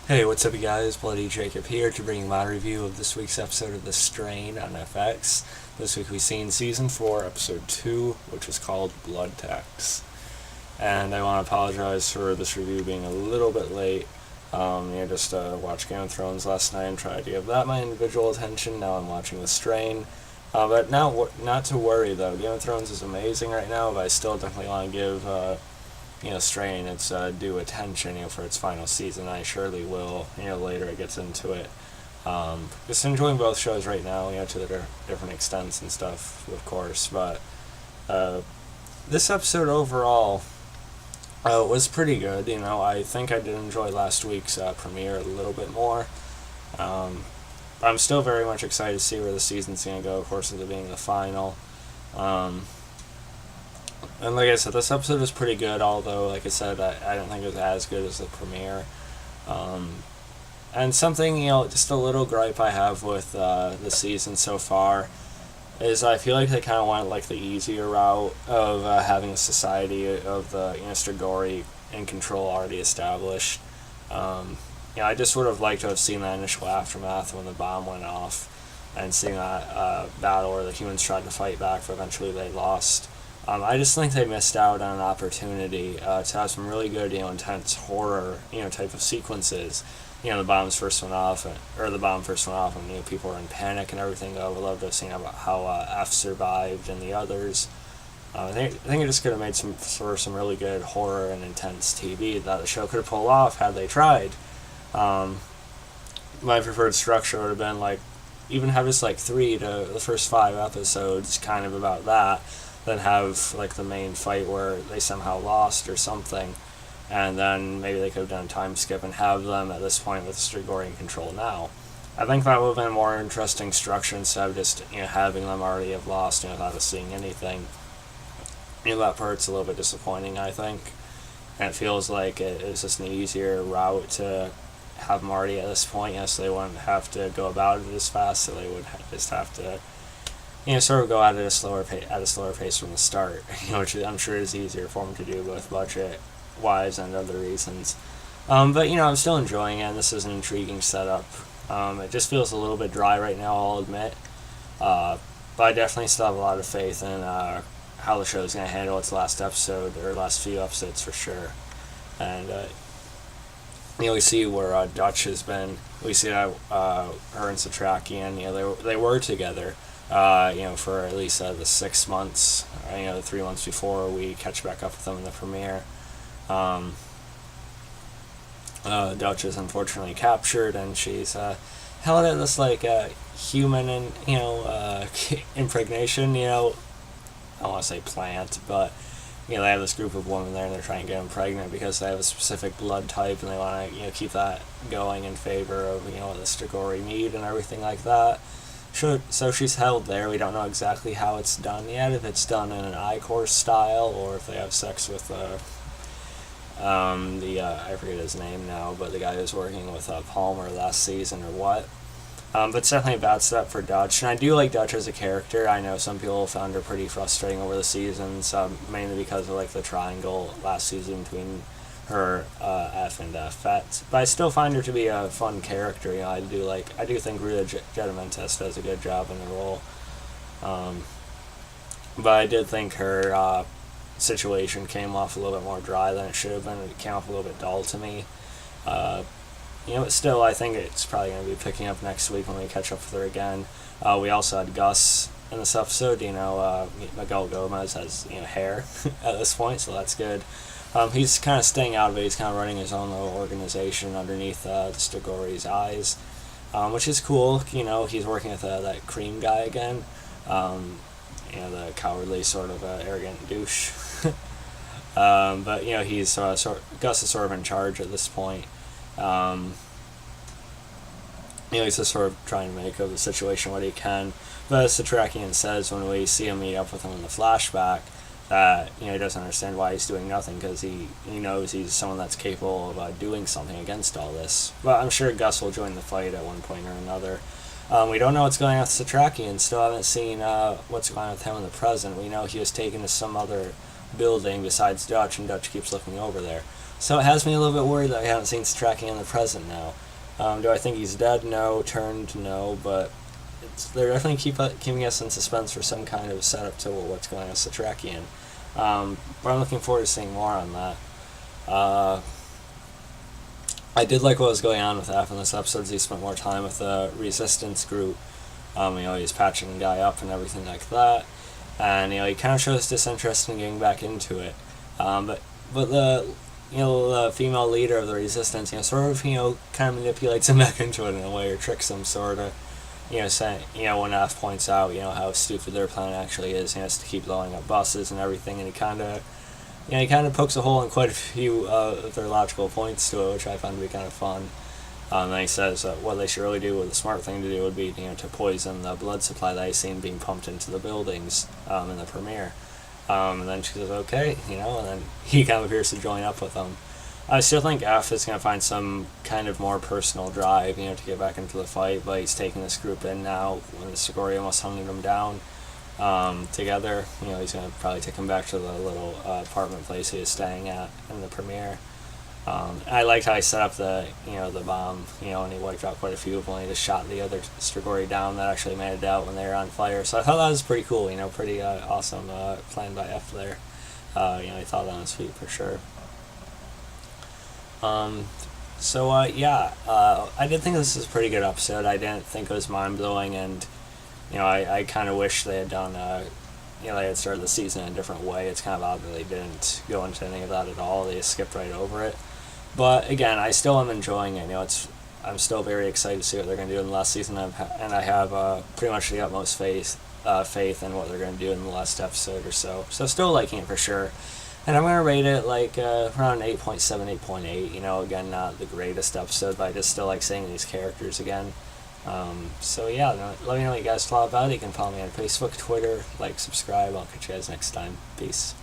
Hey, what's up, you guys? Bloody Jacob here to bring you my review of this week's episode of The Strain on FX. This week we've seen Season 4, Episode 2, which was called Blood Tax. And I want to apologize for this review being a little bit late. Just watched Game of Thrones last night and tried to give that my individual attention. Now I'm watching The Strain. But now, not to worry though. Game of Thrones is amazing right now, but I still definitely want to give Strain its due attention, for its final season. I surely will, later it gets into it. Just enjoying both shows right now, to their different extents and stuff, of course. But this episode overall was pretty good. I think I did enjoy last week's premiere a little bit more. I'm still very much excited to see where the season's going to go, of course, with it being the final. And like I said, this episode was pretty good, although, like I said, I don't think it was as good as the premiere. And something, just a little gripe I have with the season so far is I feel like they kind of went like the easier route of having a society of the Strigoi in control already established. I just would have liked to have seen that initial aftermath when the bomb went off and seeing that battle where the humans tried to fight back, but eventually they lost. I just think they missed out on an opportunity to have some really good, intense horror, type of sequences. The bomb first went off, and people were in panic and everything. I would love to have seen about how F survived and the others. I think it just could have made some really good horror and intense TV that the show could have pulled off had they tried. My preferred structure would have been even have just 3 to the first 5 episodes kind of about that, then have the main fight where they somehow lost or something, and then maybe they could have done a time skip and have them at this point with Strigoi in control now. I think that would have been a more interesting structure instead of just having them already have lost without us seeing anything. That part's a little bit disappointing, I think, and it feels like it's just an easier route to have them already at this point, so they wouldn't have to go about it as fast, so they would just have to sort of go at it at a slower pace from the start, which I'm sure is easier for them to do, both budget-wise and other reasons. But I'm still enjoying it, and this is an intriguing setup. It just feels a little bit dry right now, I'll admit. But I definitely still have a lot of faith in how the show's going to handle its last episode, or last few episodes for sure. And we see where Dutch has been. We see that her and Setrakian, they were together. For at least the 6 months, the 3 months before we catch back up with them in the premiere. Dutch is unfortunately captured, and she's held at this human and impregnation. I don't want to say plant, but they have this group of women there, and they're trying to get them pregnant because they have a specific blood type, and they want to keep that going in favor of the Strigoi meat and everything like that. So she's held there. We don't know exactly how it's done yet, if it's done in an I-Core style, or if they have sex with I forget his name now, but the guy who was working with Palmer last season, or what. But it's definitely a bad step for Dutch, and I do like Dutch as a character. I know some people found her pretty frustrating over the seasons, mainly because of the triangle last season between her, F and Fett, but I still find her to be a fun character. I do think Rita Gedimentes does a good job in the role. But I did think her situation came off a little bit more dry than it should have been. It came off a little bit dull to me. But still, I think it's probably going to be picking up next week when we catch up with her again. We also had Gus in this episode. Miguel Gomez has hair at this point, so that's good. He's kind of staying out of it. He's kind of running his own little organization underneath the Strigoi's eyes, which is cool. He's working with that cream guy again. The cowardly sort of arrogant douche. But he's Gus is sort of in charge at this point. He's just sort of trying to make of the situation what he can. But as Setrakian says when we see him meet up with him in the flashback, that he doesn't understand why he's doing nothing, because he knows he's someone that's capable of doing something against all this. But I'm sure Gus will join the fight at one point or another. We don't know what's going on with Setrakian. Still haven't seen what's going on with him in the present. We know he was taken to some other building besides Dutch, and Dutch keeps looking over there. So it has me a little bit worried that I haven't seen Setrakian in the present now. Do I think he's dead? No. Turned? No. But they're definitely keeping us in suspense for some kind of setup to what's going on with Setrakian. But I'm looking forward to seeing more on that. I did like what was going on with F in this episode. He spent more time with the resistance group. He's patching the guy up and everything like that. And, he kind of shows disinterest in getting back into it. But the female leader of the resistance, sort of, kind of manipulates him back into it in a way, or tricks him, sort of. Saying, when F points out, how stupid their plan actually is, to keep blowing up buses and everything, and he kind of pokes a hole in quite a few of their logical points to it, which I found to be kind of fun. Then he says what they should really do, or the smart thing to do would be, to poison the blood supply that he's seen being pumped into the buildings in the premiere. And then she says, okay, and then he kind of appears to join up with them. I still think F is going to find some kind of more personal drive, to get back into the fight, but he's taking this group in now when the Sigori almost hung them down together. He's going to probably take them back to the little apartment place he was staying at in the premiere. I liked how he set up the bomb, and he wiped out quite a few of them. He just shot the other Strigoi down that actually made it out when they were on fire. So I thought that was pretty cool, pretty awesome plan by F there. He thought that on his feet for sure. I did think this was a pretty good episode. I didn't think it was mind-blowing, and, I kind of wish they had done, they had started the season in a different way. It's kind of odd that they didn't go into any of that at all. They just skipped right over it. But, again, I still am enjoying it. I'm still very excited to see what they're going to do in the last season, and I have pretty much the utmost faith in what they're going to do in the last episode or so. So still liking it for sure. And I'm going to rate it around 8.7, 8.8. Again, not the greatest episode, but I just still like seeing these characters again. Let me know what you guys thought about it. You can follow me on Facebook, Twitter, subscribe. I'll catch you guys next time. Peace.